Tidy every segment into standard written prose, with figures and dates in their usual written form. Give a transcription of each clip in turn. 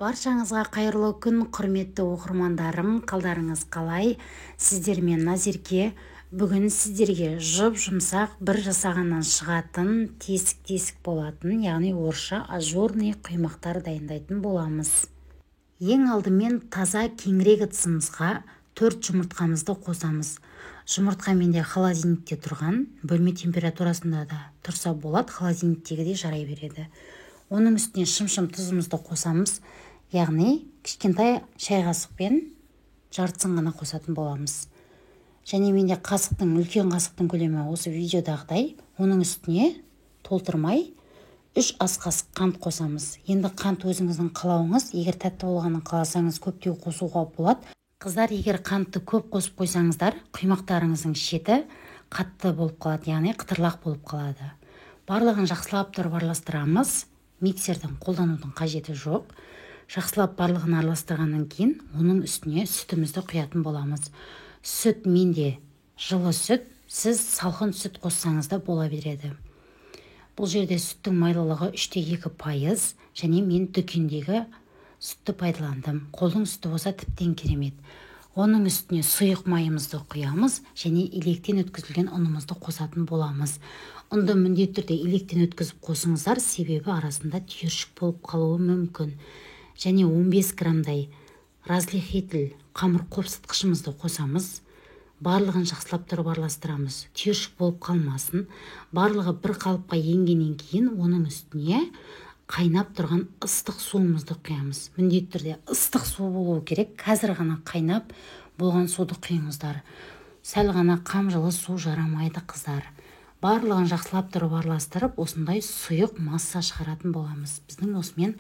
Баршаңызға қайырлы күн, құрметті оқырмандарым, қалдарыңыз қалай? Сіздермен Назерке. Бүгін сіздерге жұп-жұмсақ бір жасағаннан шығатын, тесік-тесік болатын, яғни орысша ажурный құймақтар дайындайтын боламыз. Ең алдымен таза кеңірек ыдысымызға 4 жұмыртқамызды қосамыз. Жұмыртқа менде холодильникте тұрған, бөлме температурасында да тұрса болады, холодильниктегі де жарай береді. Оның үстіне шым-шым тұзымызды қосамыз, яғни кішкентай шай қасықпен жартысын ғана қосатын боламыз. Және менде үлкен қасықтың көлемі осы видеодағыдай, оның үстіне толтырмай 3 ас қасық қант қосамыз. Енді қант өзіңіздің қалауыңыз, егер тәтті болғанын қаласаңыз көптеу қосуға болады. Қыздар, егер қантты көп қосып қойсаңыздар, құймақтарыңыздың шеті қатты болып қалады, яғни қытырлақ болып қалады. Барлығын жақсылап тұрып араластырамыз. Миксердің қолданудың қажеті жоқ. Жақсылап барлығын араластырғаннан кейін оның үстіне сүтімізді құятын боламыз. Сүт менде жылы сүт, сіз салқын сүт қоссаңыз да бола береді. Бұл жерде сүттің майлылығы 3,2%, және мен дүкендегі сүтті пайдаландым. Қолдың сүті болса тіптен керемет. Оның үстіне сұйық майымызды құямыз және електен өткізілген ұнымызды қосатын боламыз. Ұнды міндетті түрде електен өткізіп қосыңыздар, себебі арасында түйіршік болып қалуы мүмкін. Және 15 грамдай разрыхитель қамыр қопсытқышымызды қосамыз. Барлығын жақсылап тұрып араластырамыз. Түйіршік болып қалмасын. Барлығы бір қалыпқа енгеннен кейін оның үстіне қайнап тұрған ыстық суымызды құямыз. Міндетті түрде ыстық су болуы керек. Қазір ғана қайнап болған суды құйыңыздар. Сәл ғана қамжылы су жарамайды, қыздар. Барлығын жақсылап тұрып араластырып, осындай сұйық масса шығаратын боламыз. Біздің осымен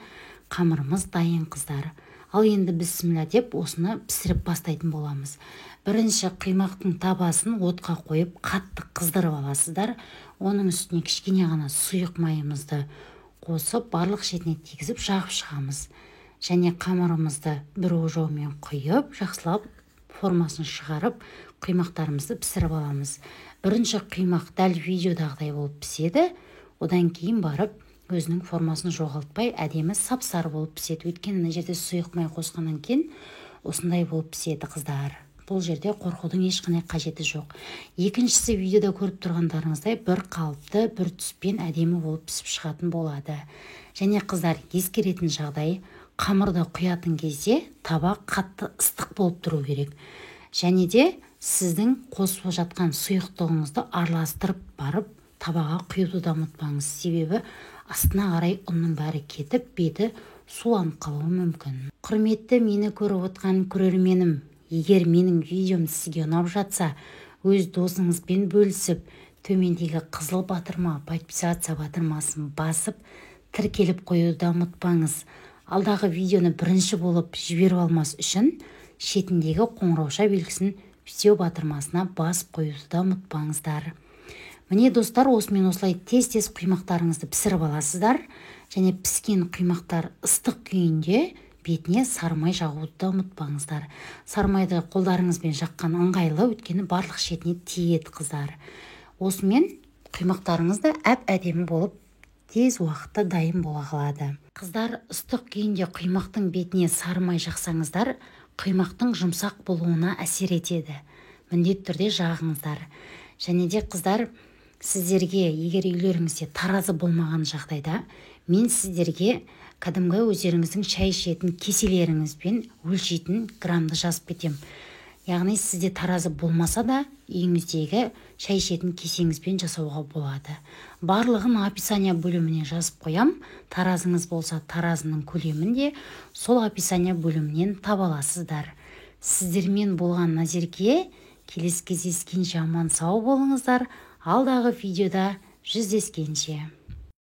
қамырымыз дайын, қыздар. Ал енді бісміллә деп осыны пісіріп бастайтын боламыз. Бірінші құймақтың табасын отқа қойып, қатты қыздырып аласыздар. Оның үстіне кішкене ғана сұйық майымызды қосып, барлық шетіне тигізіп жағып шығамыз. Және қамырымызды бір ожаумен құйып, жақсылап формасын шығарып, құймақтарымызды пісіріп аламыз. Бірінші құймақ дәл видеодағыдай болып піседі, одан кейін барып өзінің формасын жоғалтпай, әдемі сап-сары болып піседі. Өйткені мына жерде сұйық май қосқаннан кейін осындай болып піседі, қыздар. Бұл жерде қорқудың ешқандай қажеті жоқ. Екіншісі видеода көріп тұрғандарыңыздай бір қалыпты, бір түспен әдемі болып пісіп шығатын болады. Және қыздар, ескеретін жағдай, қамырды құятын кезде таба қатты ыстық болып тұру керек. Және де сіздің қосып жатқан сұйықтығыңызды араластырып барып табаға құюды да ұмытпаңыз. Себебі астына қарай ұнның бәрі кетіп, беті суланып қалуы мүмкін. Құрметті мені көріп отқан көрерменім, егер менің видеом сізге ұнап жатса, өз досыңызбен бөлісіп, төмендегі қызыл батырма, подписаться батырмасын басып, тіркеліп қоюды да ұмытпаңыз. Алдағы видеоны бірінші болып жіберіп алмас үшін, шетіндегі қоңырауша белгісін все батырмасына басып қоюды да ұмытпаңыздар. Міне достар, осымен осылай тез-тез құймақтарыңызды пісіріп аласыздар. Және піскен құймақтар ыстық күйінде бетіне сарымай жағуды да ұмытпаңыздар. Сарымайды қолдарыңызбен жаққан ыңғайлы, өйткені барлық шетіне тиеді, қыздар. Осымен құймақтарыңызды әп-әдемі болып тез уақытта дайын бола қалады. Қыздар, ыстық күйінде құймақтың бетіне сарымай жақсаңыздар, құймақтың жұмсақ болуына әсер етеді. Міндетті түрде жағыңыздар. Және де қыздар, сіздерге егер үйлеріңізде таразы болмаған жағдайда, мен сіздерге кәдімгі өздеріңіздің шай ішетін кеселеріңізбен өлшейтін грамды жазып кетем. Яғни сізде таразы болмаса да, үйіңіздегі шай ішетін кесеңізбен жасауға болады. Барлығын описание бөліміне жазып қоям. Таразыңыз болса, таразының көлемін де сол описание бөлімінен таба аласыздар. Сіздермен болған Назерке. Келесі кездескенше аман сау болыңыздар. Алдағы видеода жүздескенше.